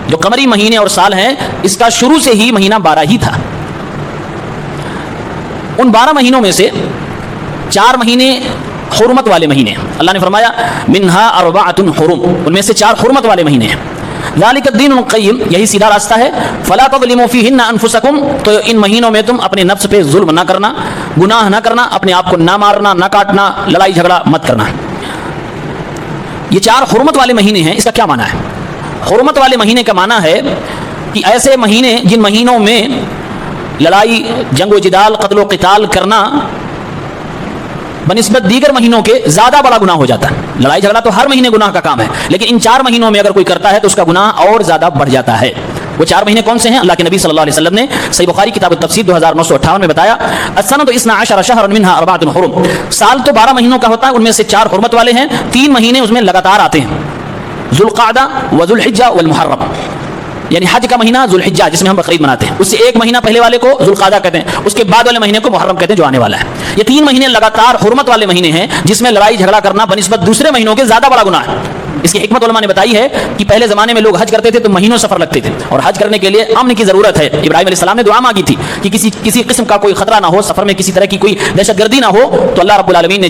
جو قمری مہینے اور سال ہیں اس کا شروع سے ہی مہینہ 12 ہی تھا. ان 12 مہینوں میں سے 4 مہینے حرمت والے مہینے. اللہ نے فرمایا منہا اربعۃ حرم، ان میں سے 4 حرمت والے مہینے ہیں. ذالک الدین القیم، یہی سیدھا راستہ ہے. فلا تظلموا فیہن انفسکم، تو ان مہینوں میں تم اپنے نفس پہ ظلم نہ کرنا، گناہ نہ کرنا، اپنے آپ کو نہ مارنا، نہ کاٹنا، لڑائی جھگڑا مت کرنا. یہ 4 حرمت والے مہینے ہیں. اس کا کیا معنی ہے؟ حرمت والے مہینے کا معنی ہے کہ ایسے مہینے جن مہینوں میں لڑائی، جنگ و جدال، قتل و قتال کرنا بنسبت دیگر مہینوں کے زیادہ بڑا گناہ ہو جاتا ہے. لڑائی جھگڑا تو ہر مہینے گناہ کا کام ہے، لیکن ان 4 مہینوں میں اگر کوئی کرتا ہے تو اس کا گناہ اور زیادہ بڑھ جاتا ہے. وہ 4 مہینے کون سے ہیں؟ اللہ کے نبی صلی اللہ علیہ وسلم نے صحیح بخاری کتاب التفسیر 2958 میں بتایا السنۃ 12 شہرا منها 4 حرم. سال تو 12 مہینوں کا ہوتا ہے، ان میں سے 4 حرمت والے ہیں. 3 مہینے اس میں لگاتار آتے ہیں، ذوالقعدہ وذوالحجہ والمحرم. یعنی حج کا مہینہ ذوالحجہ جس میں ہم بقرعید مناتے ہیں، اس سے 1 مہینہ پہلے والے کو ذوالقعدہ کہتے ہیں، اس کے بعد والے مہینے کو محرم کہتے ہیں جو آنے والا ہے. یہ 3 مہینے لگاتار حرمت والے مہینے ہیں جس میں لڑائی جھگڑا کرنا بنسبت دوسرے مہینوں کے زیادہ بڑا گناہ ہے. اس کی حکمت علماء نے بتائی ہے کہ پہلے زمانے میں لوگ حج کرتے تھے تو مہینوں سفر لگتے تھے، اور حج کرنے کے لیے امن کی ضرورت ہے. ابراہیم علیہ السلام نے دعا مانگی تھی کہ کسی قسم کا کوئی خطرہ نہ ہو، سفر میں کسی طرح کی کوئی دہشت گردی نہ ہو. تو اللہ رب العالمین نے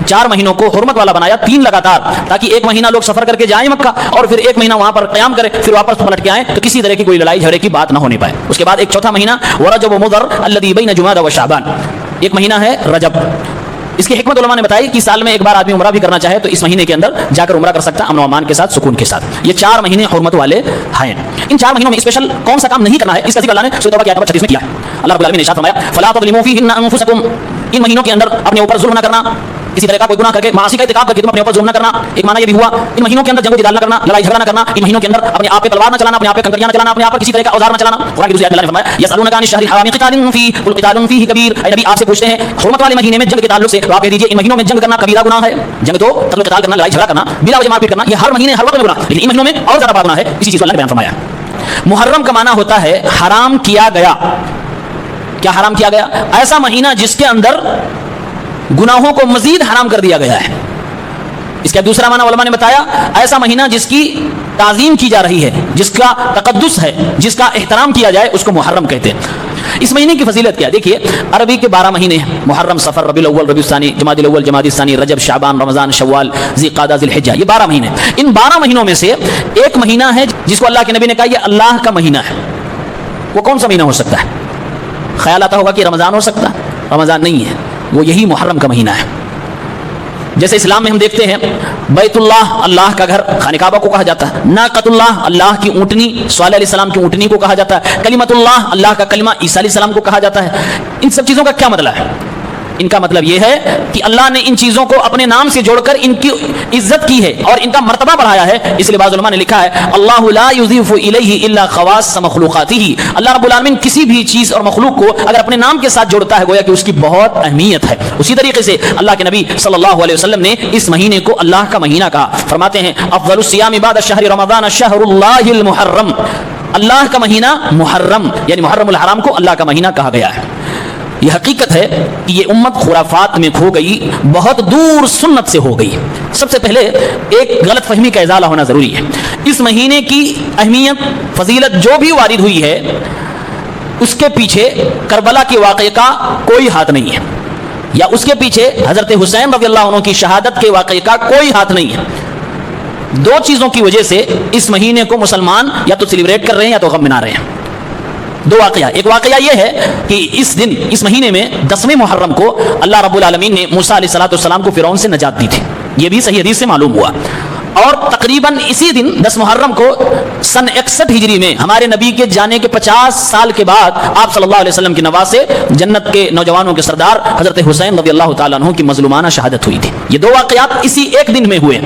4 مہینوں کو حرمت والا بنایا، 3 لگاتار، تاکہ 1 مہینہ لوگ سفر کر کے جائیں مکہ اور پھر 1 مہینہ وہاں پر قیام کرے، پھر واپس پلٹ کے آئیں تو کسی طرح کی کوئی لڑائی جھگڑے کی بات نہ ہونے پائے. اس کے بعد ایک چوتھا مہینہ ورجب و مضر الذی بین جمادی و شعبان، ایک مہینہ ہے رجب. اس کی حکمت علماء نے بتائی کہ سال میں ایک بار آدمی عمرہ بھی کرنا چاہے تو اس مہینے کے اندر جا کر عمرہ کر سکتا ہے، امن و امان کے ساتھ، سکون کے ساتھ. یہ 4 مہینے حرمت والے ہیں. ان 4 مہینوں میں اسپیشل کون سا کام نہیں کرنا ہے اس کا ذکر اللہ نے سورۃ توبہ کی آیت نمبر 36 میں کیا ہے. اللہ رب العالمین نے ارشاد فرمایا فلا تظلموا فیہن انفسکم، ان مہینوں کے اندر اپنے اوپر ظلم نہ کرنا، کسی طرح کا کوئی گناہ کر کے، معاصی کا ارتکاب کر کے تم اپنے اوپر ظلم نہ کرنا. ایک معنی یہ بھی ہوا ان مہینوں کے اندر جنگ و جدال نہ کرنا، لڑائی جھگڑا نہ کرنا. ان مہینوں کے اندر اپنے آپ پہ تلوار نہ چلانا، اپنے آپ پہ کنکریاں نہ چلانا، اپنے آپ پر کسی طرح کا اوزار نہ چلانا. قرآن کی دوسری آیت اللہ نے فرمایا یسألونک عن الشہر الحرام قتال فیہ قل قتال فیہ کبیر، اے نبی آپ سے پوچھتے ہیں حرمت والے مہینے میں جنگ کے تعلق سے، تو آپ کہہ دیجئے ان مہینوں میں جنگ کرنا کبیرہ گناہ ہے. جنگ تو قتل و قتال کرنا، لڑائی جھگڑا کرنا، بلا وجہ مار پیٹ کرنا، یہ ہر مہینے ہر وقت میں گناہ، لیکن ان مہینوں میں اور زیادہ بڑا گناہ ہے. اسی چیز کو اللہ نے بیان فرمایا. محرم کا معنی ہوتا ہے حرام کیا گیا. کیا حرام کیا گیا؟ ایسا مہینہ جس کے اندر گناہوں کو مزید حرام کر دیا گیا ہے. اس کا دوسرا معنی علماء نے بتایا ایسا مہینہ جس کی تعظیم کی جا رہی ہے، جس کا تقدس ہے، جس کا احترام کیا جائے، اس کو محرم کہتے ہیں. اس مہینے کی فضیلت کیا؟ دیکھیے عربی کے 12 مہینے ہیں، محرم، صفر، ربیع الاول، ربیع الثانی، جمادی الاول، جمادی الثانی، رجب، شعبان، رمضان، شوال، ذی القعدہ، ذی الحجہ، یہ 12 مہینے. ان 12 مہینوں میں سے ایک مہینہ ہے جس کو اللہ کے نبی نے کہا یہ اللہ کا مہینہ ہے. وہ کون سا مہینہ ہو سکتا ہے؟ خیال آتا ہوگا کہ رمضان ہو سکتا ہے، رمضان نہیں ہے، وہ یہی محرم کا مہینہ ہے. جیسے اسلام میں ہم دیکھتے ہیں بیت اللہ، اللہ کا گھر، خانہ کعبہ کو کہا جاتا ہے. ناقۃ اللہ، اللہ کی اونٹنی، صالح علیہ السلام کی اونٹنی کو کہا جاتا ہے. کلمۃ اللہ، اللہ کا کلمہ، عیسیٰ علیہ السلام کو کہا جاتا ہے. ان سب چیزوں کا کیا مطلب ہے؟ ان کا مطلب یہ ہے کہ اللہ نے ان چیزوں کو اپنے نام سے جوڑ کر ان کی عزت کی ہے اور ان کا مرتبہ بڑھایا ہے. اس لیے بعض علماء نے لکھا ہے اللہ لا یضیف الیہ الا خواص مخلوقاتہ، اللہ رب العالمین کسی بھی چیز اور مخلوق کو اگر اپنے نام کے ساتھ جوڑتا ہے گویا کہ اس کی بہت اہمیت ہے. اسی طریقے سے اللہ کے نبی صلی اللہ علیہ وسلم نے اس مہینے کو اللہ کا مہینہ کہا. فرماتے ہیں افضل الصیام بعد شہر رمضان شہر اللہ المحرم، اللہ کا مہینہ محرم یعنی محرم الحرام کو اللہ کا مہینہ کہا گیا ہے. یہ حقیقت ہے کہ یہ امت خرافات میں کھو گئی، بہت دور سنت سے ہو گئی. سب سے پہلے ایک غلط فہمی کا ازالہ ہونا ضروری ہے. اس مہینے کی اہمیت، فضیلت جو بھی وارد ہوئی ہے اس کے پیچھے کربلا کے واقعے کا کوئی ہاتھ نہیں ہے، یا اس کے پیچھے حضرت حسین رضی اللہ عنہ کی شہادت کے واقعے کا کوئی ہاتھ نہیں ہے. 2 چیزوں کی وجہ سے اس مہینے کو مسلمان یا تو سیلیبریٹ کر رہے ہیں یا تو غم منا رہے ہیں. 2 واقعہ. ایک واقعہ یہ ہے کہ اس دن، اس مہینے میں 10ویں محرم کو اللہ رب العالمین نے موسیٰ علیہ السلام کو فرعون سے نجات دی تھی. یہ بھی صحیح حدیث سے معلوم ہوا. اور تقریباً اسی دن 10 محرم کو سن 61 ہجری میں ہمارے نبی کے جانے کے 50 سال کے بعد آپ صلی اللہ علیہ وسلم کے نواسے، جنت کے نوجوانوں کے سردار حضرت حسین رضی اللہ تعالیٰ عنہ کی مظلومانہ شہادت ہوئی تھی. یہ 2 واقعات اسی ایک دن میں ہوئے.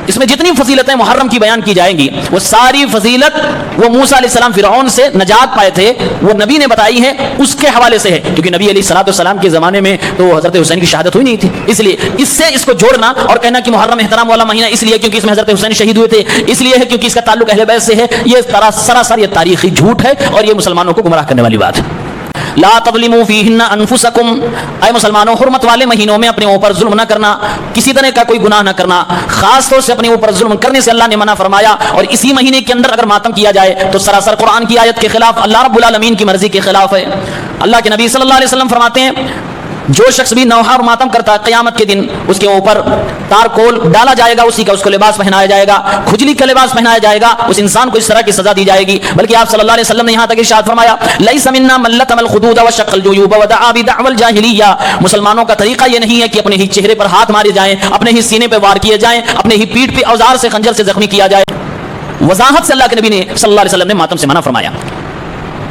اس میں جتنی فضیلتیں محرم کی بیان کی جائیں گی وہ ساری فضیلت وہ موسیٰ علیہ السلام فرعون سے نجات پائے تھے وہ نبی نے بتائی ہے، اس کے حوالے سے ہے، کیونکہ نبی علیہ السلام کے زمانے میں تو حضرت حسین کی شہادت ہوئی نہیں تھی. اس لیے اس سے اس کو جوڑنا اور کہنا کہ محرم احترام والا مہینہ اس لیے کیونکہ اس میں حضرت حسین شہید ہوئے تھے، اس لیے ہے کیونکہ اس کا تعلق اہل بیت سے ہے، یہ سراسر یہ تاریخی جھوٹ ہے اور یہ مسلمانوں کو گمراہ کرنے والی بات ہے. لا تظلموا فیہن انفسکم، اے مسلمانوں حرمت والے مہینوں میں اپنے اوپر ظلم نہ کرنا، کسی طرح کا کوئی گناہ نہ کرنا، خاص طور سے اپنے اوپر ظلم کرنے سے اللہ نے منع فرمایا. اور اسی مہینے کے اندر اگر ماتم کیا جائے تو سراسر قرآن کی آیت کے خلاف، اللہ رب العالمین کی مرضی کے خلاف ہے. اللہ کے نبی صلی اللہ علیہ وسلم فرماتے ہیں جو شخص بھی نوحہ اور ماتم کرتا ہے قیامت کے دن اس کے اوپر تارکول ڈالا جائے گا، اسی کا اس کو لباس پہنایا جائے گا، کھجلی کا لباس پہنایا جائے گا، اس انسان کو اس طرح کی سزا دی جائے گی. بلکہ آپ صلی اللہ علیہ وسلم نے یہاں تک ارشاد فرمایا لیس منا من لطم الخدود وشق الجیوب ودعا بدعوى الجاہلیہ، مسلمانوں کا طریقہ یہ نہیں ہے کہ اپنے ہی چہرے پر ہاتھ مارے جائیں، اپنے ہی سینے پہ وار کیے جائیں، اپنے ہی پیٹھ پہ اوزار سے خنجر سے زخمی کیا جائے. وضاحت سے اللہ کے نبی نے صلی اللہ علیہ وسلم نے ماتم سے منع فرمایا.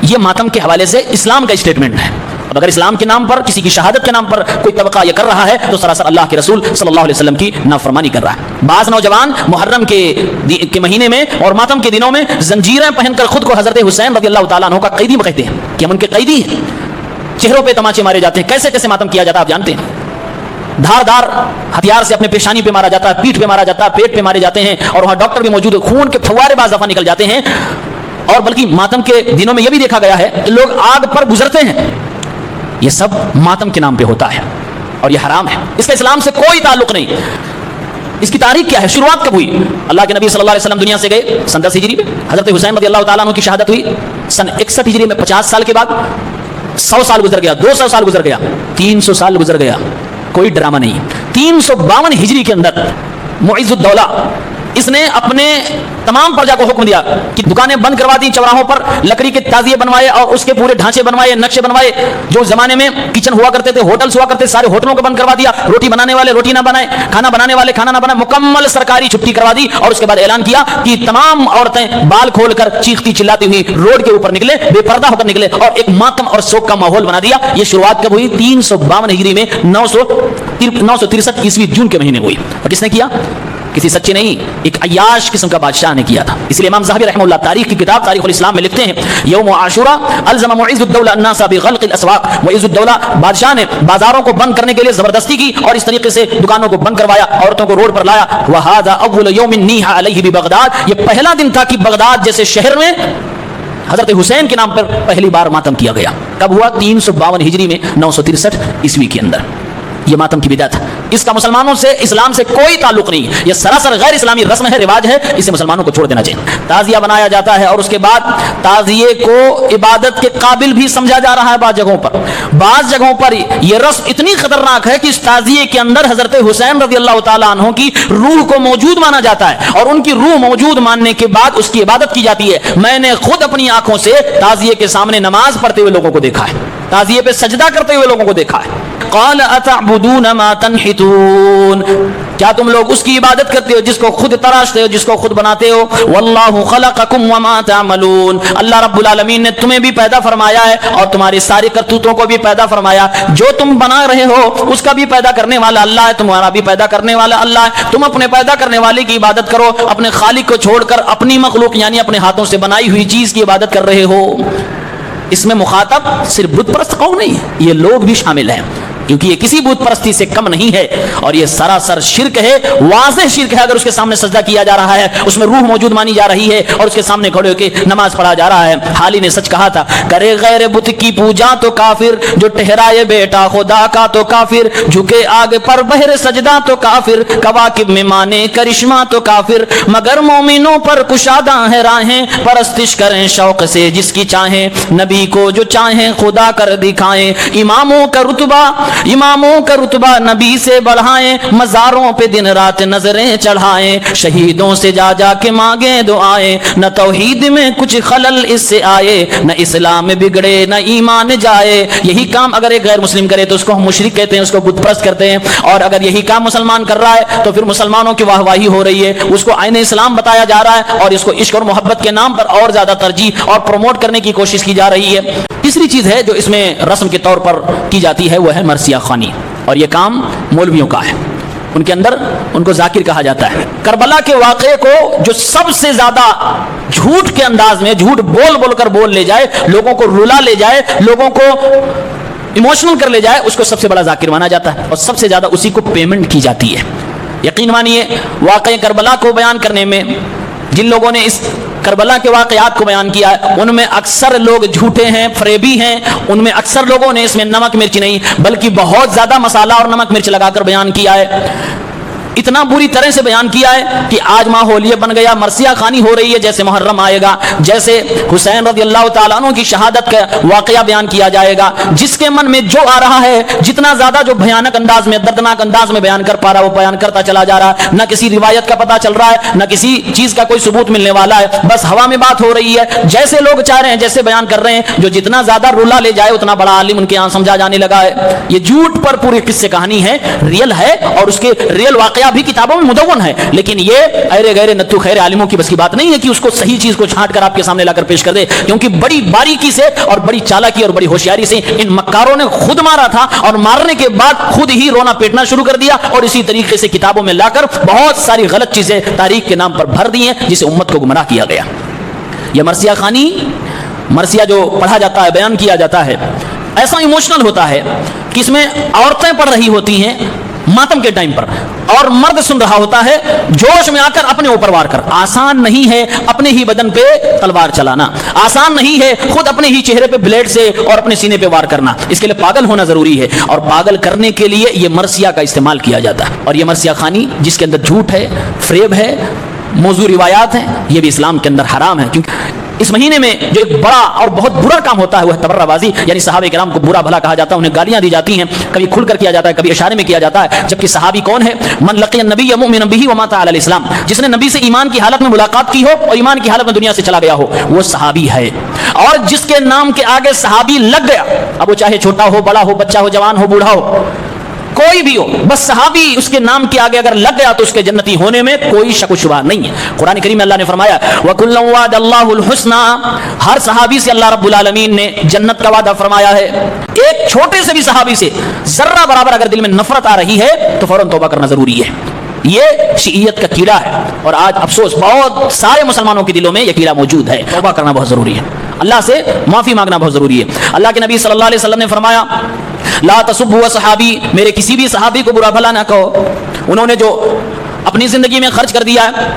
یہ ماتم کے حوالے سے اسلام کا اسٹیٹمنٹ ہے. اب اگر اسلام کے نام پر، کسی کی شہادت کے نام پر کوئی طبقہ یہ کر رہا ہے تو سراسر اللہ کے رسول صلی اللہ علیہ وسلم کی نافرمانی کر رہا ہے. بعض نوجوان محرم کے مہینے میں اور ماتم کے دنوں میں زنجیریں پہن کر خود کو حضرت حسین رضی اللہ تعالیٰ عنہ کا قیدی کہتے ہیں کہ ہم ان کے قیدی ہیں. چہروں پہ تماچے مارے جاتے ہیں. کیسے کیسے ماتم کیا جاتا ہے آپ جانتے ہیں. دھاردار ہتھیار سے اپنے پیشانی پہ مارا جاتا ہے، پیٹھ پہ مارا جاتا ہے، پیٹ پہ مارے جاتے ہیں، اور وہاں ڈاکٹر بھی موجود ہے، خون کے فوارے بعض دفعہ نکل جاتے ہیں. اور بلکہ ماتم کے دنوں میں یہ بھی دیکھا گیا ہے کہ لوگ آگ پر گزرتے ہیں. یہ سب ماتم کے نام پہ ہوتا ہے اور یہ حرام ہے. اس کا اسلام سے کوئی تعلق نہیں. اس کی تاریخ کیا ہے، شروعات کب ہوئی؟ اللہ کے نبی صلی اللہ علیہ وسلم دنیا سے گئے سن 10 ہجری میں. حضرت حسین رضی اللہ تعالیٰ عنہ کی شہادت ہوئی سن 61 ہجری میں. 50 سال کے بعد 100 سال گزر گیا، 200 سال گزر گیا، 300 سال گزر گیا. کوئی ڈرامہ نہیں. 352 ہجری کے اندر معز الدولہ اس نے اپنے تمام پرجا کو حکم دیا کہ دکانیں بند کروا دی، چوراہوں پر لکڑی کے تازیے بنوائے اور اس کے پورے ڈھانچے بنوائے، نقشے بنوائے. جو زمانے میں کچن ہوا کرتے تھے، ہوٹلز ہوا کرتے، سارے ہوٹلوں کو بند کروا دیا. روٹی بنانے والے روٹی نہ بنائے، کھانا بنانے والے کھانا نہ بنائے. مکمل سرکاری چھٹی کروا دی. اور اس کے بعد اعلان کیا کہ تمام عورتیں بال کھول کر چیختی چلاتی ہوئی روڈ کے اوپر نکلے، بے پردہ ہو کر نکلے، اور ایک ماتم اور سوگ کا ماحول بنا دیا. یہ شروعات کب ہوئی؟ 352 ہجری میں 963 عیسوی جون کے مہینے ہوئی. اور کس نے کیا؟ کسی سچے نہیں، ایک عیاش قسم کا بادشاہ نے کیا تھا. اس لیے امام ذہبی رحمہ اللہ تاریخ کی کتاب تاریخ الاسلام میں لکھتے ہیں یوم عاشورہ الزم معز الدولہ الناس بغلق الاسواق. معز الدولہ بادشاہ نے بازاروں کو بند کرنے کے لیے زبردستی کی اور اس طریقے سے دکانوں کو بند کروایا، عورتوں کو روڈ پر لایا. وہذا اول یوم نیح علیہ ببغداد، یہ پہلا دن تھا کہ بغداد جیسے شہر میں حضرت حسین کے نام پر پہلی بار ماتم کیا گیا. کب ہوا؟ 352 ہجری میں 963 عیسوی کے اندر. یہ ماتم کی بدعت، اس کا مسلمانوں سے، اسلام سے کوئی تعلق نہیں. یہ سراسر غیر اسلامی رسم ہے، رواج ہے. اسے مسلمانوں کو چھوڑ دینا چاہیے. تعزیہ بنایا جاتا ہے اور اس کے بعد تعزیے کو عبادت کے قابل بھی سمجھا جا رہا ہے. بعض جگہوں پر یہ رسم اتنی خطرناک ہے کہ اس تعزیے کے اندر حضرت حسین رضی اللہ تعالیٰ عنہ کی روح کو موجود مانا جاتا ہے اور ان کی روح موجود ماننے کے بعد اس کی عبادت کی جاتی ہے. میں نے خود اپنی آنکھوں سے تعزیے کے سامنے نماز پڑھتے ہوئے لوگوں کو دیکھا ہے، تعزیے پہ سجدہ کرتے ہوئے لوگوں کو دیکھا ہے. قال اتعبدون ما تنحتون، کیا تم لوگ اس کی عبادت کرتے ہو جس کو خود تراشتے ہو، جس کو خود بناتے ہو؟ واللہ خلقکم وما تعملون، اللہ رب العالمین نے تمہیں بھی پیدا فرمایا ہے اور تمہاری ساری کرتوتوں کو بھی پیدا فرمایا. جو تم بنا رہے ہو اس کا بھی پیدا کرنے والا اللہ ہے، تمہارا بھی پیدا کرنے والا اللہ ہے. تم اپنے پیدا کرنے والے کی عبادت کرو، اپنے خالق کو چھوڑ کر اپنی مخلوق یعنی اپنے ہاتھوں سے بنائی ہوئی چیز کی عبادت کر رہے ہو. اس میں مخاطب صرف بت پرست قوم نہیں ہے، یہ لوگ بھی شامل ہیں، کیونکہ یہ کسی بت پرستی سے کم نہیں ہے اور یہ سراسر شرک ہے، واضح شرک ہے. اگر اس کے سامنے سجدہ کیا جا رہا ہے، اس میں روح موجود مانی جا رہی ہے اور اس کے سامنے کھڑے ہو کے نماز پڑھا جا رہا ہے. حالی نے سچ کہا تھا، کرے غیر بت کی پوجا تو کافر، جو ٹھہرائے بیٹا خدا کا تو کافر، جھکے آگ پر بہر سجدہ تو کافر، کواکب میں مانے کرشمہ تو کافر، مگر مومنوں پر کشادہ ہے راہیں، پرستش کریں شوق سے جس کی چاہیں، نبی کو جو چاہیں خدا کر دکھائیں، اماموں کا رتبہ نبی سے بڑھائیں، مزاروں پہ دن رات نظریں چڑھائیں، شہیدوں سے جا جا کے مانگیں دعائیں، نہ توحید میں کچھ خلل اس سے آئے، نہ اسلام بگڑے نہ ایمان جائے. یہی کام اگر ایک غیر مسلم کرے تو اس کو ہم مشرک کہتے ہیں، اس کو بت پرست کرتے ہیں. اور اگر یہی کام مسلمان کر رہا ہے تو پھر مسلمانوں کی واہ واہی ہو رہی ہے، اس کو آئین اسلام بتایا جا رہا ہے اور اس کو عشق اور محبت کے نام پر اور زیادہ ترجیح اور پروموٹ کرنے کی کوشش کی جا رہی ہے. تیسری چیز ہے جو اس میں رسم کے طور پر کی جاتی ہے وہ ہے مرثیہ خوانی، اور یہ کام مولویوں کا ہے. ان کے اندر ان کو ذاکر کہا جاتا ہے. کربلا کے واقعے کو جو سب سے زیادہ جھوٹ کے انداز میں جھوٹ بول کر بول لے جائے، لوگوں کو رلا لے جائے، لوگوں کو ایموشنل کر لے جائے، اس کو سب سے بڑا ذاکر مانا جاتا ہے اور سب سے زیادہ اسی کو پیمنٹ کی جاتی ہے. یقین مانیے واقعہ کربلا کو بیان کرنے میں جن لوگوں نے اس کربلا کے واقعات کو بیان کیا ہے، ان میں اکثر لوگ جھوٹے ہیں، فریبی ہیں، ان میں اکثر لوگوں نے اس میں نمک مرچ نہیں بلکہ بہت زیادہ مسالہ اور نمک مرچ لگا کر بیان کیا ہے، اتنا بری طرح سے بیان کیا ہے کہ آج ماحولیہ بن گیا، مرثیہ خوانی ہو رہی ہے، جیسے محرم آئے گا، جیسے حسین رضی اللہ تعالیٰ عنہ کی شہادت کا واقعہ بیان کیا جائے گا، جس کے من میں جو آ رہا ہے، جتنا زیادہ جو بھیانک انداز میں، دردناک انداز میں بیان کر پا رہا وہ بیان کرتا چلا جا رہا ہے، نہ کسی روایت کا پتہ چل رہا ہے، نہ کسی چیز کا کوئی ثبوت ملنے والا ہے، بس ہوا میں بات ہو رہی ہے، جیسے لوگ چاہ رہے ہیں جیسے بیان کر رہے ہیں، جو جتنا زیادہ رولا لے جائے اتنا بڑا عالم ان کے یہاں سمجھا جانے لگا ہے۔ یہ جھوٹ پر پوری قصے کہانی ہے، ریل ہے، اور اس کے ریل واقعہ بھی کتابوں میں ہے، لیکن یہ ایرے غیرے نتو خیر عالموں کی بس کی بات نہیں ہے کہ اس کو صحیح چیز کو چھانٹ کر آپ کے سامنے لا کر پیش کر دے، کیونکہ بڑی باریکی سے اور بڑی چالاکی اور بڑی ہوشیاری سے ان مکاروں نے خود مارا تھا، اور مارنے کے بعد خود ہی رونا پیٹنا شروع کر دیا، اور اسی طریقے سے کتابوں میں لا کر بہت ساری غلط چیزیں تاریخ کے نام پر بھر دی ہیں، جسے امت کو گمراہ کیا گیا۔ یہ مرثیہ خوانی، مرثیہ جو پڑھا جاتا ہے، بیان کیا جاتا ہے، ایسا ایموشنل ہوتا ہے کہ اس میں عورتیں پڑھ رہی ہوتی ہیں ماتم کے ٹائم پر، اور مرد سن رہا ہوتا ہے جوش میں آ کر اپنے اوپر وار کر۔ آسان نہیں ہے اپنے ہی بدن پہ تلوار چلانا، آسان نہیں ہے خود اپنے ہی چہرے پہ بلیڈ سے اور اپنے سینے پہ وار کرنا، اس کے لیے پاگل ہونا ضروری ہے، اور پاگل کرنے کے لیے یہ مرثیہ کا استعمال کیا جاتا ہے۔ اور یہ مرثیہ خوانی جس کے اندر جھوٹ ہے، فریب ہے، موضوع روایات ہیں، یہ بھی اسلام کے اندر حرام ہے، کیونکہ اس مہینے میں جو ایک بڑا اور بہت برا کام ہوتا ہے وہ ہے تبرہ بازی، یعنی صحابہ کرام کو برا بھلا کہا جاتا ہے، انہیں گالیاں دی جاتی ہیں، کبھی کھل کر کیا جاتا ہے، کبھی اشارے میں کیا جاتا ہے، جبکہ صحابی کون ہے؟ من لقی النبی مؤمنا به ومات علی الاسلام، جس نے نبی سے ایمان کی حالت میں ملاقات کی ہو اور ایمان کی حالت میں دنیا سے چلا گیا ہو، وہ صحابی ہے۔ اور جس کے نام کے آگے صحابی لگ گیا، اب وہ چاہے چھوٹا ہو، بڑا ہو، بچہ ہو، جوان ہو، بوڑھا ہو، کوئی بھی ہو، بس صحابی اس کے نام کے آگے اگر لگ گیا تو اس کے جنتی ہونے میں کوئی شک و شبہ نہیں ہے۔ قرآن کریم میں اللہ نے فرمایا وَكُلًّا وَعَدَ اللَّهُ الْحُسْنَى، ہر صحابی سے اللہ رب العالمین نے جنت کا وعدہ فرمایا ہے۔ ایک چھوٹے سے بھی صحابی سے ذرہ برابر اگر دل میں نفرت آ رہی ہے تو فوراً توبہ کرنا ضروری ہے۔ یہ شیعیت کا کیڑا ہے، اور آج افسوس بہت سارے مسلمانوں کے دلوں میں یہ کیڑا موجود ہے۔ توبہ کرنا بہت ضروری ہے، اللہ سے معافی مانگنا بہت ضروری ہے۔ اللہ کے نبی صلی اللہ علیہ وسلم نے فرمایا لا تسبوا صحابی، میرے کسی بھی صحابی کو برا بھلا نہ کہو، انہوں نے جو اپنی زندگی میں خرچ کر دیا ہے،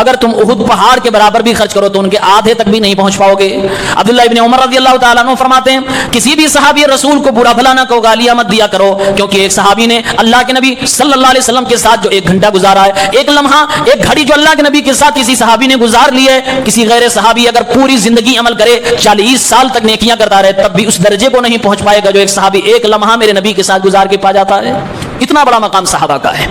اگر تم احد پہاڑ کے برابر بھی خرچ کرو تو ان کے آدھے تک بھی نہیں پہنچ پاؤ گے۔ عبداللہ ابن عمر رضی اللہ تعالیٰ عنہ فرماتے ہیں کسی بھی صحابی رسول کو برا بھلا نہ کہو، گالیاں مت دیا کرو، کیونکہ ایک صحابی نے اللہ کے نبی صلی اللہ علیہ وسلم کے ساتھ جو ایک گھنٹہ گزارا ہے، ایک لمحہ، ایک گھڑی جو اللہ کے نبی کے ساتھ کسی صحابی نے گزار لی ہے، کسی غیر صحابی اگر پوری زندگی عمل کرے، 40 سال تک نیکیاں کرتا رہے، تب بھی اس درجے کو نہیں پہنچ پائے گا جو ایک صحابی ایک لمحہ میرے نبی کے ساتھ گزار کے پا جاتا ہے۔ اتنا بڑا مقام صحابہ کا ہے،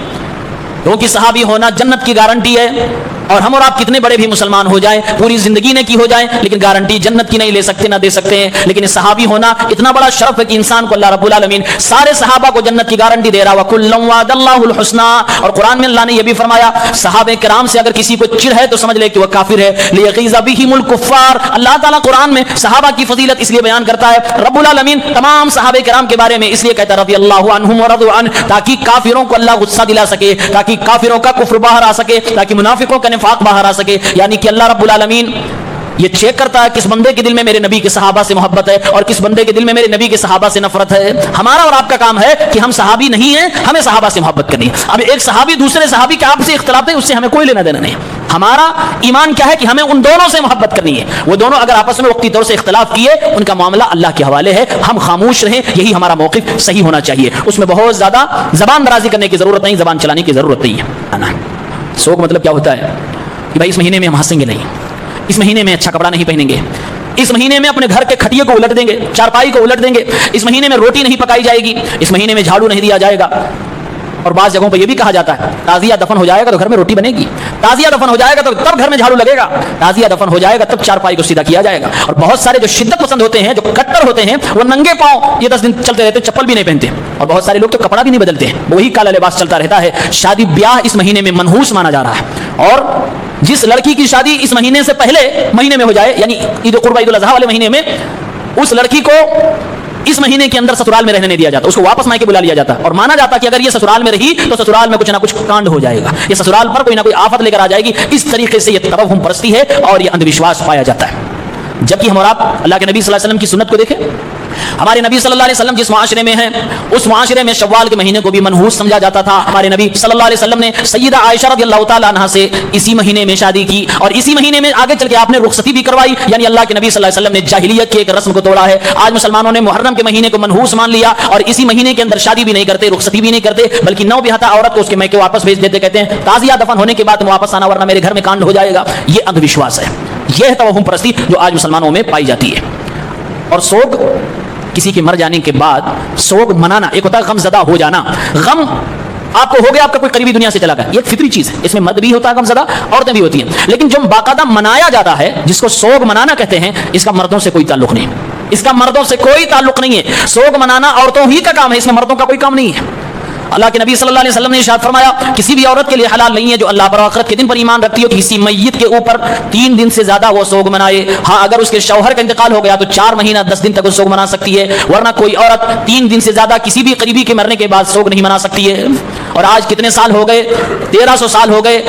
کیونکہ صحابی ہونا جنت کی گارنٹی ہے، اور ہم اور آپ کتنے بڑے بھی مسلمان ہو جائیں، پوری زندگی نے کی ہو جائیں، لیکن گارنٹی جنت کی نہیں لے سکتے، نہ دے سکتے ہیں، لیکن صحابی ہونا اتنا بڑا شرف ہے کہ انسان کو اللہ رب العالمین سارے صحابہ کو جنت کی گارنٹی دے رہا۔ وَكُلًّا وَعَدَ اللَّهُ الْحُسْنَى، اور قرآن میں اللہ نے یہ بھی فرمایا صحابہ کرام سے اگر کسی کو چڑ ہے تو سمجھ لے کہ وہ کافر ہے، لِيَغِيظَ بِهِمُ الْكُفَّارَ، اللہ تعالیٰ قرآن میں صحابہ کی فضیلت اس لیے بیان کرتا ہے، رب العالمین تمام صحابہ کرام کے بارے میں اس لیے کہتا ہے رضی اللہ عنہم ورضوا عنہ، تاکہ کافروں کو اللہ غصہ دلا سکے، تاکہ کافروں کا کفر باہر آ سکے، تاکہ منافقوں کا نفاق باہر آ سکے، یعنی کہ اللہ رب العالمین یہ چیک کرتا ہے کس بندے کے دل میں میرے نبی کے صحابہ سے محبت ہے اور کس بندے کے دل میں میرے نبی کے صحابہ سے نفرت ہے۔ ہمارا اور آپ کا کام ہے کہ ہم صحابی نہیں ہیں، ہمیں صحابہ سے محبت کرنی ہے۔ اب ایک صحابی دوسرے صحابی کا آپ سے اختلاف ہے، اس سے ہمیں کوئی لینا دینا نہیں۔ ہمارا ایمان کیا ہے کہ ہمیں ان دونوں سے محبت کرنی ہے، وہ دونوں اگر آپس میں وقتی طور سے اختلاف کیے ان کا معاملہ اللہ کے حوالے ہے، ہم خاموش رہیں، یہی ہمارا موقف صحیح ہونا چاہیے۔ اس میں بہت زیادہ زبان درازی کرنے کی ضرورت نہیں، زبان چلانے کی ضرورت نہیں ہے۔ سوگ مطلب کیا ہوتا ہے کہ بھائی اس مہینے میں ہم ہنسیں گے نہیں، اس مہینے میں اچھا کپڑا نہیں پہنیں گے، اس مہینے میں اپنے گھر کے کھٹیے کو الٹ دیں گے، چارپائی کو الٹ دیں گے، اس مہینے میں روٹی نہیں پکائی جائے گی، اس مہینے میں جھاڑو نہیں دیا جائے گا۔ اور بعض جگہوں پہ یہ بھی کہا جاتا ہے تازیہ دفن ہو جائے گا تو گھر میں روٹی بنے گی، تازیہ دفن ہو جائے گا تو تب گھر میں جھاڑو لگے گا، تازیہ دفن ہو جائے گا تب چارپائی کو سیدھا کیا جائے گا۔ اور بہت سارے جو شدت پسند ہوتے ہیں، جو کٹر ہوتے ہیں، وہ ننگے پاؤں یہ 10 دن چلتے رہتے، چپل بھی نہیں پہنتے، اور بہت سارے لوگ تو کپڑا بھی نہیں بدلتے ہیں، وہی کالا لباس چلتا رہتا ہے۔ شادی بیاہ اس مہینے میں منحوس مانا جا رہا ہے، اور جس لڑکی کی شادی اس مہینے سے پہلے مہینے میں ہو جائے، یعنی عید قربہ عید الاضحیٰ والے مہینے میں، اس لڑکی کو اس مہینے کے اندر سسرال میں رہنے نہیں دیا جاتا، اس کو واپس مائکے بلا لیا جاتا، اور مانا جاتا کہ اگر یہ سسرال میں رہی تو سسرال میں کچھ نہ کچھ کانڈ ہو جائے گا، یہ سسرال پر کوئی نہ کوئی آفت لے کر آ جائے گی۔ اس طریقے سے یہ توہم پرستی ہے اور یہ اندھ وشواس پایا جاتا ہے، جبکہ ہم اور آپ اللہ کے نبی صلی اللہ علیہ وسلم کی سنت کو دیکھیں، ہمارے نبی صلی اللہ علیہ وسلم جس معاشرے میں ہیں اس معاشرے میں شوال کے مہینے کو بھی منحوس سمجھا جاتا تھا. ہمارے نبی صلی اللہ علیہ وسلم نے سیدہ عائشہ رضی اللہ تعالی عنہا سے اسی مہینے میں شادی کی اور اسی مہینے میں آگے چل کے آپ نے رخصتی بھی کروائی. یعنی اللہ کے نبی صلی اللہ علیہ وسلم نے جاہلیت کی ایک رسم کو توڑا ہے. آج مسلمانوں نے محرم کے مہینے کو منحوس مان لیا اور اسی مہینے کے اندر شادی بھی نہیں کرتے, رخصتی بھی نہیں کرتے, بلکہ نو بیاہتا عورت کو اس کے میکے واپس بھیج دیتے, کہتے ہیں تعزیہ دفن ہونے کے بعد تم واپس آنا ورنہ میرے گھر میں کانڈ ہو جائے گا. یہ اندھ وشواس ہے, یہ ہے توہم پرستی جو آج مسلمانوں میں پائی جاتی ہے. اور سوگ, کسی کے مر جانے کے بعد سوگ منانا, ایک ہوتا ہے غم زدہ ہو جانا. غم آپ کو ہو گیا, آپ کا کوئی قریبی دنیا سے چلا گیا, یہ فطری چیز ہے, اس میں مرد بھی ہوتا ہے غم زدہ, عورتیں بھی ہوتی ہیں. لیکن جو باقاعدہ منایا جاتا ہے جس کو سوگ منانا کہتے ہیں, اس کا مردوں سے کوئی تعلق نہیں, اس کا مردوں سے کوئی تعلق نہیں ہے. سوگ منانا عورتوں ہی کا کام ہے, اس میں مردوں کا کوئی کام نہیں ہے. اللہ کے نبی صلی اللہ علیہ وسلم نے ارشاد فرمایا کسی بھی عورت کے لیے حلال نہیں ہے جو اللہ پر آخرت کے دن پر ایمان رکھتی ہو کسی میت کے اوپر 3 دن سے زیادہ وہ سوگ منائے. ہاں اگر اس کے شوہر کا انتقال ہو گیا تو 4 مہینہ 10 دن تک وہ سوگ منا سکتی ہے, ورنہ کوئی عورت 3 دن سے زیادہ کسی بھی قریبی کے مرنے کے بعد سوگ نہیں منا سکتی ہے. اور آج کتنے سال ہو گئے, 1300 سال ہو گئے,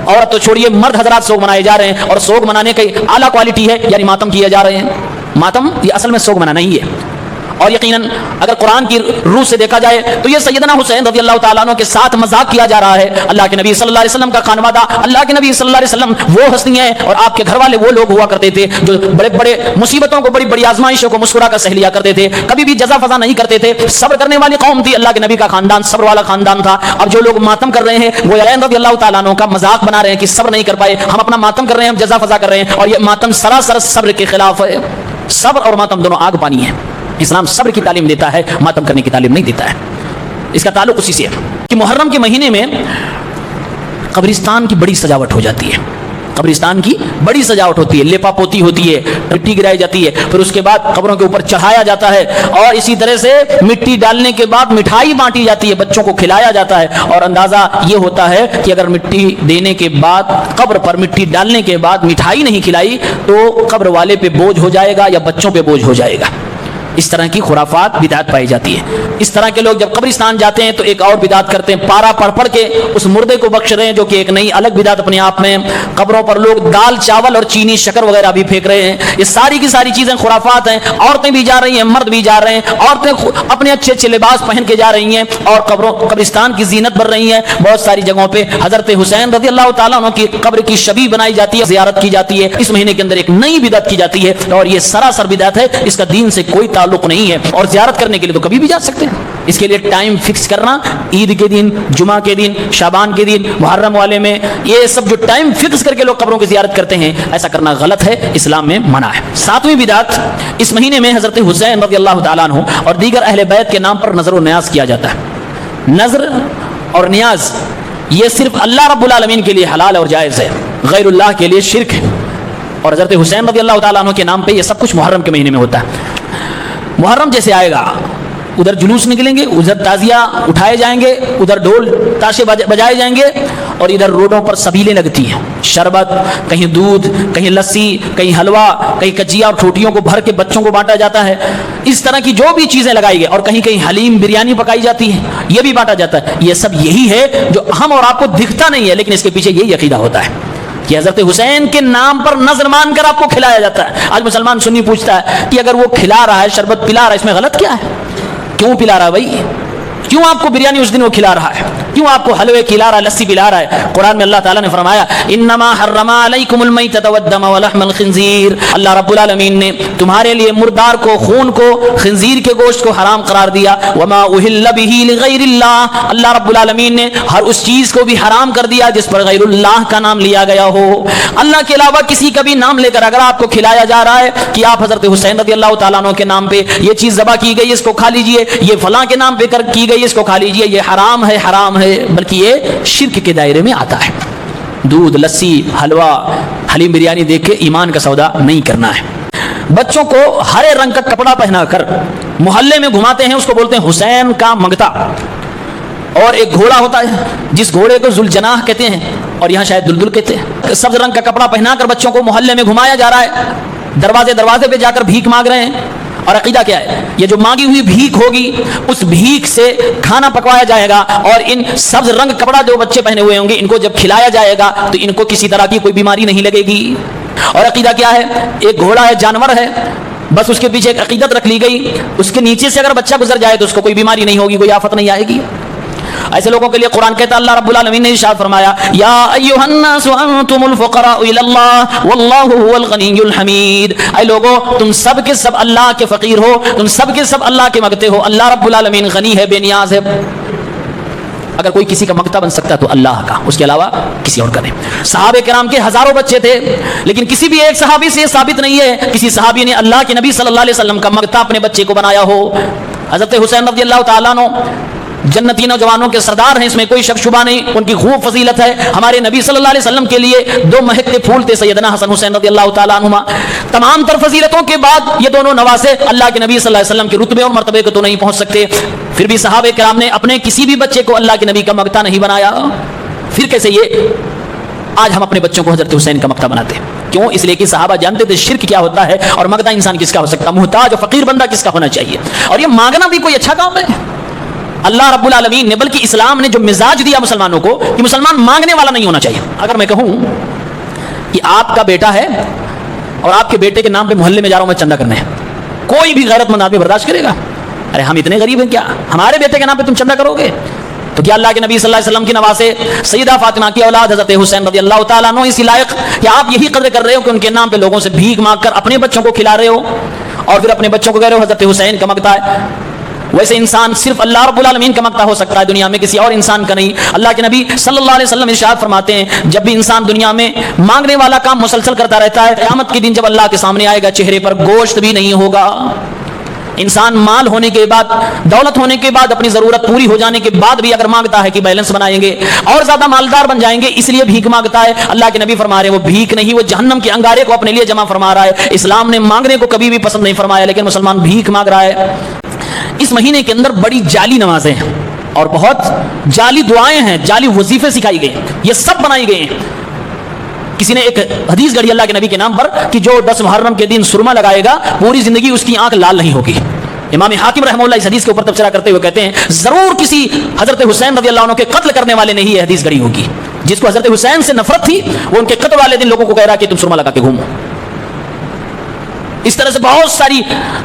عورت تو چھوڑیے مرد حضرات سوگ منائے جا رہے ہیں. اور سوگ منانے کی اعلیٰ کوالٹی ہے, یعنی ماتم کیے جا رہے ہیں. ماتم یہ اصل میں سوگ منانا ہی ہے. اور یقیناً اگر قرآن کی روح سے دیکھا جائے تو یہ سیدنا حسین رضی اللہ تعالیٰ عنہ کے ساتھ مذاق کیا جا رہا ہے. اللہ کے نبی صلی اللہ علیہ وسلم کا خانوادہ, اللہ کے نبی صلی اللہ علیہ وسلم وہ ہستی ہیں اور آپ کے گھر والے وہ لوگ ہوا کرتے تھے جو بڑے بڑے مصیبتوں کو, بڑی بڑی آزمائشوں کو مسکرا کر سہ لیا کرتے تھے, کبھی بھی جزا فضا نہیں کرتے تھے. صبر کرنے والی قوم تھی. اللہ کے نبی کا خاندان صبر والا خاندان تھا. اب جو لوگ ماتم کر رہے ہیں وہ علی رضی اللہ تعالیٰ عنہ کا مذاق بنا رہے ہیں کہ صبر نہیں کر پائے, ہم اپنا ماتم کر رہے ہیں, ہم جزا فضا کر رہے ہیں. اور یہ ماتم سراسر صبر کے خلاف ہے. صبر اور ماتم دونوں آگ پانی ہیں. اسلام صبر کی تعلیم دیتا ہے, ماتم کرنے کی تعلیم نہیں دیتا ہے. اس کا تعلق اسی سے ہے کہ محرم کے مہینے میں قبرستان کی بڑی سجاوٹ ہو جاتی ہے. قبرستان کی بڑی سجاوٹ ہوتی ہے, لیپا پوتی ہوتی ہے, مٹی گرائی جاتی ہے, پھر اس کے بعد قبروں کے اوپر چڑھایا جاتا ہے, اور اسی طرح سے مٹی ڈالنے کے بعد مٹھائی بانٹی جاتی ہے, بچوں کو کھلایا جاتا ہے. اور اندازہ یہ ہوتا ہے کہ اگر مٹی دینے کے بعد, قبر پر مٹی ڈالنے کے بعد مٹھائی نہیں کھلائی تو قبر والے پہ بوجھ ہو جائے گا یا بچوں پہ بوجھ ہو جائے گا. اس طرح کی خرافات بدعت پائی جاتی ہے. اس طرح کے لوگ جب قبرستان جاتے ہیں تو ایک اور بدعت کرتے ہیں, پارا پڑھ پڑھ کے اس مردے کو بخش رہے ہیں, جو کہ ایک نئی الگ بدعت اپنے آپ میں. قبروں پر لوگ دال چاول اور چینی شکر وغیرہ بھی پھینک رہے ہیں. یہ ساری کی ساری چیزیں خرافات ہیں. عورتیں بھی جا رہی ہیں, مرد بھی جا رہے ہیں. عورتیں اپنے اچھے اچھے لباس پہن کے جا رہی ہیں اور قبرستان کی زینت بھر رہی ہیں. بہت ساری جگہوں پہ حضرت حسین رضی اللہ تعالیٰ عنہ کی قبر کی شبیہ بنائی جاتی ہے, زیارت کی جاتی ہے. اس مہینے کے اندر ایک نئی بدعت کی جاتی ہے اور یہ سراسر بدعت ہے, اس کا دین سے کوئی تعلق نہیں ہے. اور زیارت کرنے کے لیے تو کبھی بھی جا سکتے ہیں. اس کے لیے ٹائم فکس کرنا, عید کے دن, جمعہ کے دن, شعبان کے دن, محرم والے میں, یہ سب جو ٹائم فکس کر کے لوگ قبروں کی زیارت کرتے ہیں, ایسا کرنا غلط ہے, اسلام میں منع ہے. 7ویں بدعت, اس مہینے میں حضرت حسین رضی اللہ تعالیٰ عنہ اور دیگر اہل بیت کے نام پر نظر و نیاز کیا جاتا ہے. نظر اور نیاز یہ صرف اللہ رب العالمین کے لیے حلال اور جائز ہے, غیر اللہ کے لیے شرک ہے. اور حضرت حسین رضی اللہ تعالیٰ عنہ کے نام پہ یہ سب کچھ محرم کے مہینے میں ہوتا ہے. محرم جیسے آئے گا, ادھر جلوس نکلیں گے, ادھر تعزیہ اٹھائے جائیں گے, ادھر ڈول تاشے بجائے جائیں گے, اور ادھر روڈوں پر سبیلیں لگتی ہیں, شربت, کہیں دودھ, کہیں لسی, کہیں حلوہ, کہیں کجیا اور ٹھوٹیوں کو بھر کے بچوں کو بانٹا جاتا ہے. اس طرح کی جو بھی چیزیں لگائی گئی, اور کہیں کہیں حلیم بریانی پکائی جاتی ہے, یہ بھی بانٹا جاتا ہے. یہ سب یہی ہے جو ہم اور آپ کو دکھتا نہیں ہے, لیکن اس کے پیچھے یہی عقیدہ ہوتا ہے کہ حضرت حسین کے نام پر نظر مان کر آپ کو کھلایا جاتا ہے. آج مسلمان سنی پوچھتا ہے کہ اگر وہ کھلا رہا ہے, شربت پلا رہا ہے, اس میں غلط کیا ہے؟ کیوں پلا رہا ہے بھائی؟ کیوں آپ کو بریانی اس دن وہ کھلا رہا ہے؟ کیوں آپ کو حلوے کھلا رہا ہے, لسی پلا رہا ہے؟ قرآن میں اللہ تعالیٰ نے فرمایا انما حرم علیکم المیتۃ والدم ولحم الخنزیر. اللہ رب العالمین نے تمہارے لیے مردار کو, خون کو, خنزیر کے گوشت کو حرام قرار دیا. وما اہل بہ لغیر اللہ, اللہ رب العالمین نے ہر اس چیز کو بھی حرام کر دیا جس پر غیر اللہ کا نام لیا گیا ہو. اللہ کے علاوہ کسی کا بھی نام لے کر اگر آپ کو کھلایا جا رہا ہے کہ آپ حضرت حسین رضی اللہ تعالیٰ عنہ کے نام پہ یہ چیز ذبح کی گئی, اس کو کھا لیجئے, یہ فلاں کے نام پہ کی گئی, اس کو کھا لیجئے, یہ حرام ہے, حرام ہے, بلکہ یہ شرک کے دائرے میں آتا ہے. دودھ, لسی, حلوہ, حلیم بریانی دیکھ کے ایمان کا سودا نہیں کرنا ہے. بچوں کو ہرے رنگ کا کپڑا پہنا کر محلے میں گھماتے ہیں, اس کو بولتے ہیں حسین کا منگتا. اور ایک گھوڑا ہوتا ہے جس گھوڑے کو ذوالجناح کہتے ہیں, اور یہاں شاید دلدل کہتے ہیں. سبز رنگ کا کپڑا پہنا کر بچوں کو محلے میں گھمایا جا رہا ہے, دروازے پہ جا کر بھیک مانگ رہے ہیں. اور عقیدہ کیا ہے؟ یہ جو مانگی ہوئی بھیک ہوگی اس بھیک سے کھانا پکوایا جائے گا, اور ان سبز رنگ کپڑا جو بچے پہنے ہوئے ہوں گے ان کو جب کھلایا جائے گا تو ان کو کسی طرح کی کوئی بیماری نہیں لگے گی. اور عقیدہ کیا ہے؟ ایک گھوڑا ہے, جانور ہے, بس اس کے پیچھے ایک عقیدت رکھ لی گئی، اس کے نیچے سے اگر بچہ گزر جائے تو اس کو کوئی بیماری نہیں ہوگی، کوئی آفت نہیں آئے گی. ایسے لوگوں کے لیے قرآن کہتا ہے، اللہ رب العالمین نے ارشاد فرمایا، یا ایھا الناس انتم الفقراء الی اللہ واللہ هو الغنی الحمید. اے لوگو، تم سب کے سب اللہ کے فقیر ہو، تم سب کے سب اللہ کے مانگتے ہو. اللہ رب العالمین غنی ہے، بے نیاز ہے. اگر کوئی کسی کا مانگتا بن سکتا تو اللہ کا، اس کے علاوہ کسی اور کا نہیں. صحابہ کرام کے ہزاروں بچے تھے، لیکن کسی بھی ایک صحابی سے یہ ثابت نہیں ہے کسی صحابی نے اللہ کے نبی صلی اللہ علیہ وسلم کا مانگتا اپنے بچے کو بنایا ہو. حضرت حسین رضی اللہ تعالیٰ عنہ جنتی نوجوانوں کے سردار ہیں، اس میں کوئی شک شبہ نہیں، ان کی خوب فضیلت ہے. ہمارے نبی صلی اللہ علیہ وسلم کے لیے دو مہکتے پھول تھے، سیدنا حسن حسین رضی اللہ تعالیٰ عنہما. تمام تر فضیلتوں کے بعد یہ دونوں نواسے اللہ کے نبی صلی اللہ علیہ وسلم کے رتبے اور مرتبے کو تو نہیں پہنچ سکتے، پھر بھی صحابہ کرام نے اپنے کسی بھی بچے کو اللہ کے نبی کا مقتا نہیں بنایا. پھر کیسے یہ آج ہم اپنے بچوں کو حضرت حسین کا مقتا بناتے ہیں؟ کیوں؟ اس لیے کہ صحابہ جانتے تھے شرک کیا ہوتا ہے اور مقتا انسان کس کا ہو سکتا، محتاج اور فقیر بندہ کس کا ہونا چاہیے. اور یہ مانگنا بھی کوئی اچھا کام ہے. اللہ رب العالمین نے، بلکہ اسلام نے جو مزاج دیا مسلمانوں کو کہ مسلمان مانگنے والا نہیں ہونا چاہیے. اگر میں کہوں کہ آپ کا بیٹا ہے اور آپ کے بیٹے کے نام پہ محلے میں جا رہا ہوں میں چندہ کرنے، کوئی بھی غیرت مند آدمی برداشت کرے گا؟ ارے ہم اتنے غریب ہیں کیا ہمارے بیٹے کے نام پہ تم چندہ کرو گے؟ تو کیا اللہ کے نبی صلی اللہ علیہ وسلم کی نواسے سیدہ فاطمہ کی اولاد حضرت حسین رضی اللہ تعالیٰ عنہ اسی لائق کہ آپ یہی قدر کر رہے ہو کہ ان کے نام پہ لوگوں سے بھیک مانگ کر اپنے بچوں کو کھلا رہے ہو اور پھر اپنے بچوں کو کہہ رہے ہو حضرت حسین کا مقتا ہے؟ ویسے انسان صرف اللہ رب العالمین کا مقتا ہو سکتا ہے دنیا میں، کسی اور انسان کا نہیں. اللہ کے نبی صلی اللہ علیہ وسلم ارشاد فرماتے ہیں، جب بھی انسان دنیا میں مانگنے والا کام مسلسل کرتا رہتا ہے، قیامت کے دن جب اللہ کے سامنے آئے گا چہرے پر گوشت بھی نہیں ہوگا. انسان مال ہونے کے بعد، دولت ہونے کے بعد، اپنی ضرورت پوری ہو جانے کے بعد بھی اگر مانگتا ہے کہ بیلنس بنائیں گے اور زیادہ مالدار بن جائیں گے اس لیے بھیک مانگتا ہے، اللہ کے نبی فرما رہے ہیں وہ بھیک نہیں، وہ جہنم کے انگارے کو اپنے لیے جمع فرما رہا ہے. اسلام نے مانگنے کو کبھی بھی پسند نہیں فرمایا، لیکن مسلمان بھیک مانگ رہا ہے. اس مہینے کے اندر بڑی جعلی نمازیں ہیں اور بہت جعلی دعائیں ہیں، جعلی وظیفے سکھائی گئے ہیں، یہ سب بنائی گئے ہیں. کسی نے ایک حدیث گڑھی اللہ کے نبی کے نام پر کہ جو 10 محرم کے دن سرما لگائے گا پوری زندگی اس کی آنکھ لال نہیں ہوگی. امام حاکم رحمہ اللہ اس حدیث کے اوپر تبصرہ کرتے ہوئے کہتے ہیں ضرور کسی حضرت حسین رضی اللہ عنہ کے قتل کرنے والے نے ہی یہ حدیث گڑھی ہوگی. جس کو حضرت حسین سے نفرت تھی وہ ان کے قتل والے دن لوگوں کو کہہ رہا کہ تم سرما لگا کے گھومو. اس طرح سے بہت ساری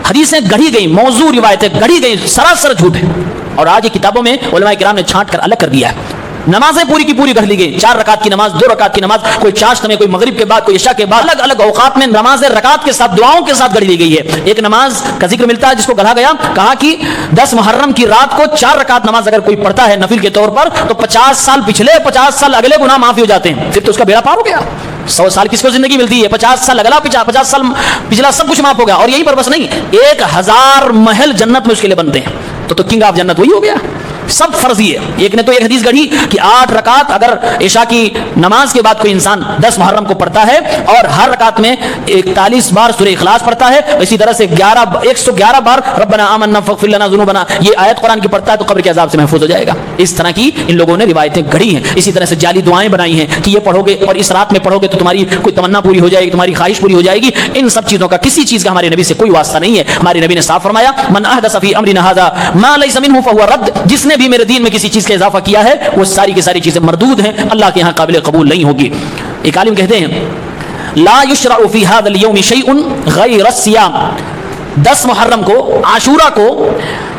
حدیثیں گڑھی گئی، موضوع روایتیں گڑھی گئی، سراسر جھوٹ ہے. اور آج یہ کتابوں میں علماء کرام نے چھانٹ کر الگ کر دیا ہے. نمازیں پوری کی پوری گڑھ لی گئی، 4 رکعت کی نماز، 2 رکعت کی نماز، کوئی چاشت میں، کوئی مغرب کے بعد، کوئی عشاء کے بعد، الگ الگ اوقات میں نمازیں رکعت کے ساتھ دعاؤں کے ساتھ گڑھی لی گئی ہے. ایک نماز کا ذکر ملتا ہے جس کو گڑھا گیا، کہا کہ 10 محرم کی رات کو 4 رکعت نماز اگر کوئی پڑھتا ہے نفل کے طور پر تو 50 سال پچھلے، 50 سال اگلے گناہ معافی ہو جاتے ہیں. پھر تو اس کا بیڑا پار ہو گیا. 100 سال کس کو زندگی ملتی ہے، 50 سال اگلا، 50 سال پچھلا سب کچھ معاف ہو گیا. اور یہی پر بس نہیں، 1000 محل جنت میں اس کے لیے بنتے ہیں. تو کنگ آف جنت وہی ہو گیا. سب فرضی ہے. ایک نے تو ایک حدیث گڑھی کہ 8 رکعت اگر عشاء کی نماز کے بعد کوئی انسان 10 محرم کو پڑھتا ہے اور ہر رکعت میں 41 بار سورہ اخلاص پڑھتا ہے، اسی طرح سے 111 بار ربنا آمنا فاغفر لنا ذنوبنا یہ آیت قرآن کی پڑھتا ہے تو قبر کے عذاب سے محفوظ ہو جائے گا. اس طرح کی ان لوگوں نے روایتیں گڑھی ہیں. اسی طرح سے جعلی دعائیں بنائی ہیں کہ یہ پڑھو گے اور اس رات میں پڑھو گے تو تمہاری کوئی تمنا پوری ہو جائے گی، تمہاری خواہش پوری ہو جائے گی. ان سب چیزوں کا کسی چیز کا ہمارے نبی سے کوئی واسطہ نہیں ہے. ہمارے نبی نے صاف فرمایا من احدث فی امرنا ھذا ما لیس منہ فهو رد. جس نے بھی میرے دین میں کسی چیز کا اضافہ کیا ہے وہ ساری کی ساری چیزیں مردود ہیں، اللہ کے ہاں قابل قبول نہیں ہوگی. ایک عالم کہتے ہیں لا یشرع فی ھذا اليوم شیء غیر الصیام. 10 محرم کو، عاشورہ کو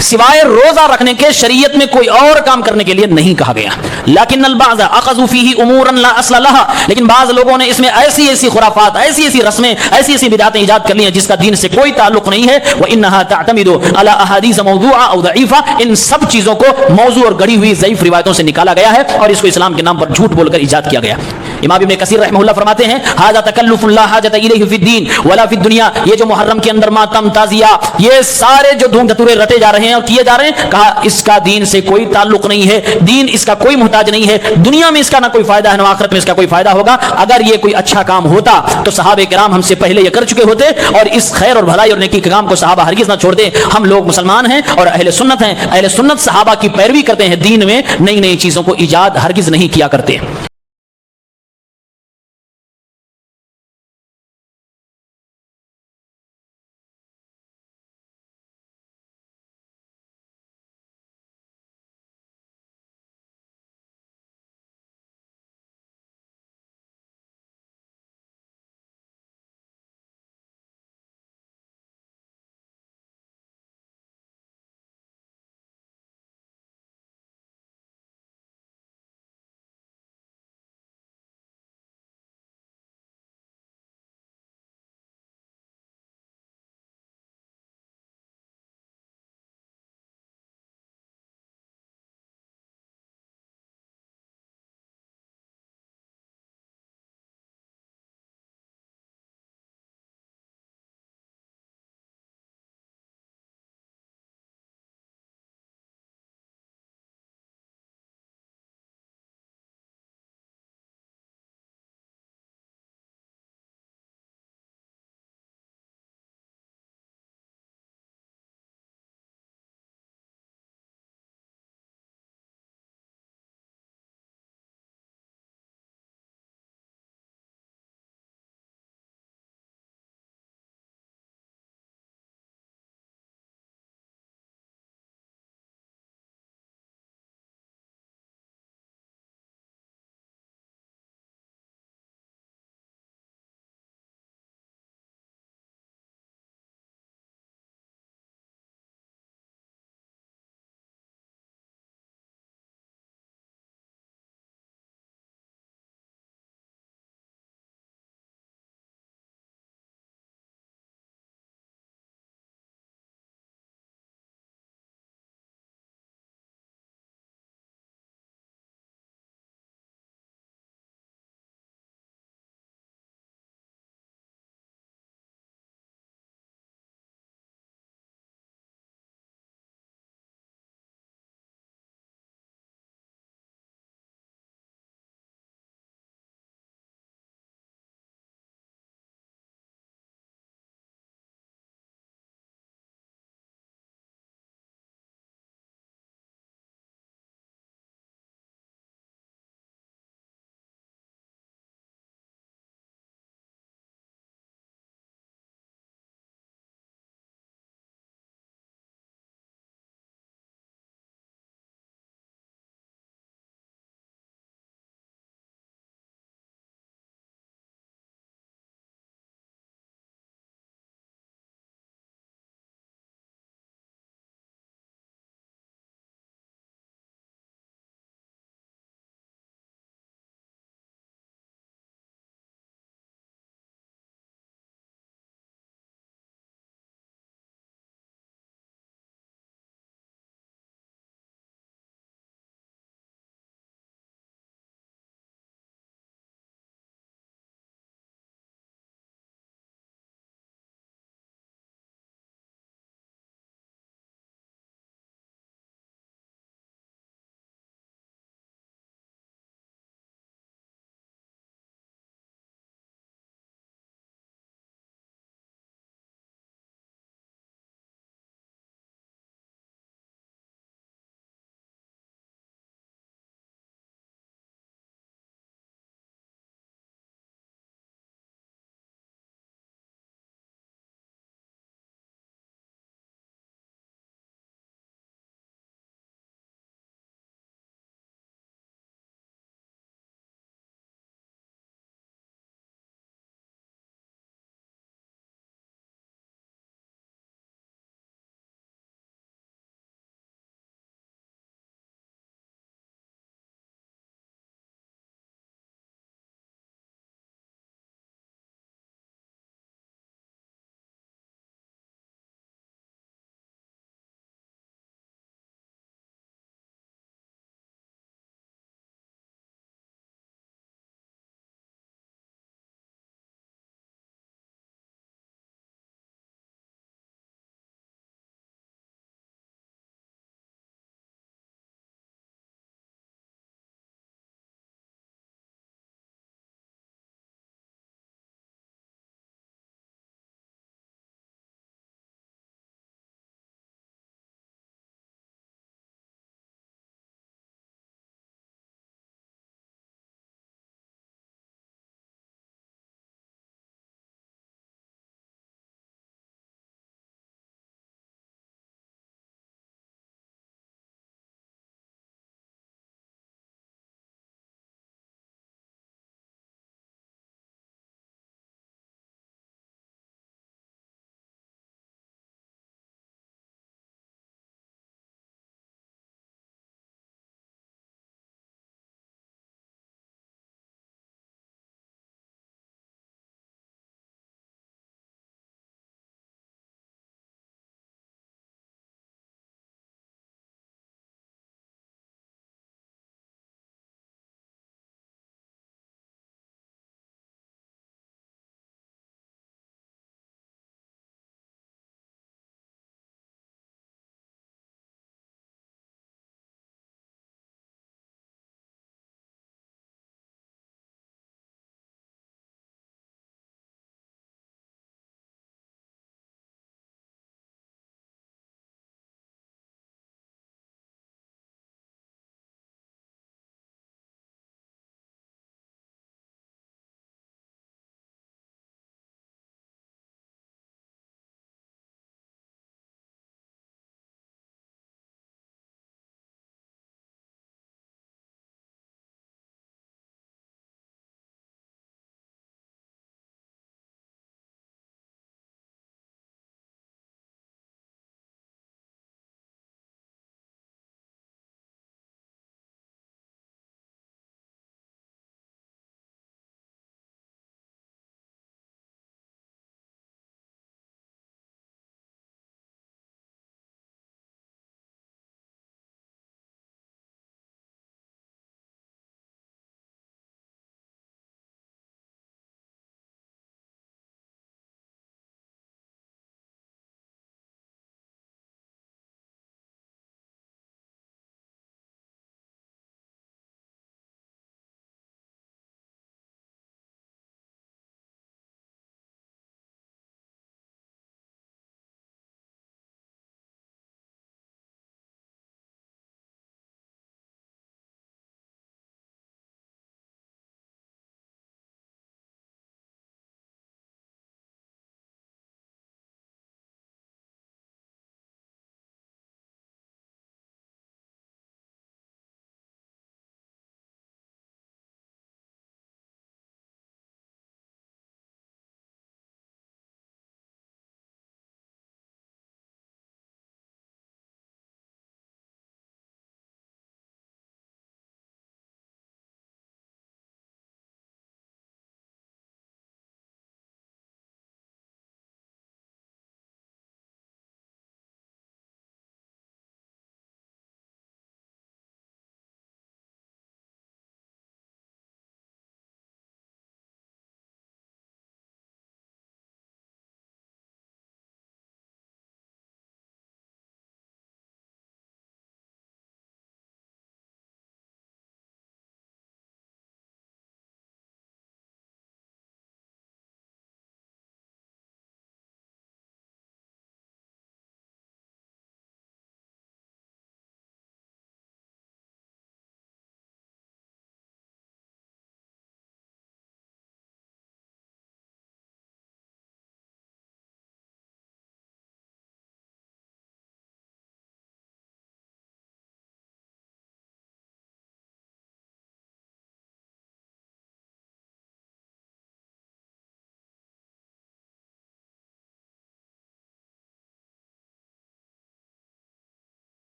سوائے روزہ رکھنے کے شریعت میں کوئی اور کام کرنے کے لیے نہیں کہا گیا. لیکن البعض اخذوا فیہ امورا لا اصل لها. لیکن بعض لوگوں نے اس میں ایسی خرافات، ایسی رسمیں، ایسی بدعتیں ایجاد کر لی ہیں جس کا دین سے کوئی تعلق نہیں ہے. وانها تعتمد على احادیث موضوعہ او ضعیفہ. ان سب چیزوں کو موضوع اور گڑھی ہوئی ضعیف روایتوں سے نکالا گیا ہے اور اس کو اسلام کے نام پر جھوٹ بول کر ایجاد کیا گیا. امام ابن کثیر رحمہ اللہ فرماتے ہیں ھذا تکلف لا حاجۃ الیہ فی الدین ولا فی الدنیا. یہ جو محرم کے اندر ماتم، تعزیہ، یہ سارے جو دھوم دھتورے رٹے جا رہے ہیں اور کیے جا رہے ہیں، کہا اس کا دین سے کوئی تعلق نہیں ہے، دین اس کا کوئی محتاج نہیں ہے، دنیا میں اس کا نہ کوئی فائدہ ہے نہ آخرت میں اس کا کوئی فائدہ ہوگا. اگر یہ کوئی اچھا کام ہوتا تو صحابہ کرام ہم سے پہلے یہ کر چکے ہوتے اور اس خیر اور بھلائی اور نیکی کے کام کو صحابہ ہرگز نہ چھوڑتے. ہم لوگ مسلمان ہیں اور اہل سنت ہیں، اہل سنت صحابہ کی پیروی کرتے ہیں، دین میں نئی چیزوں کو ایجاد ہرگز نہیں کیا کرتے.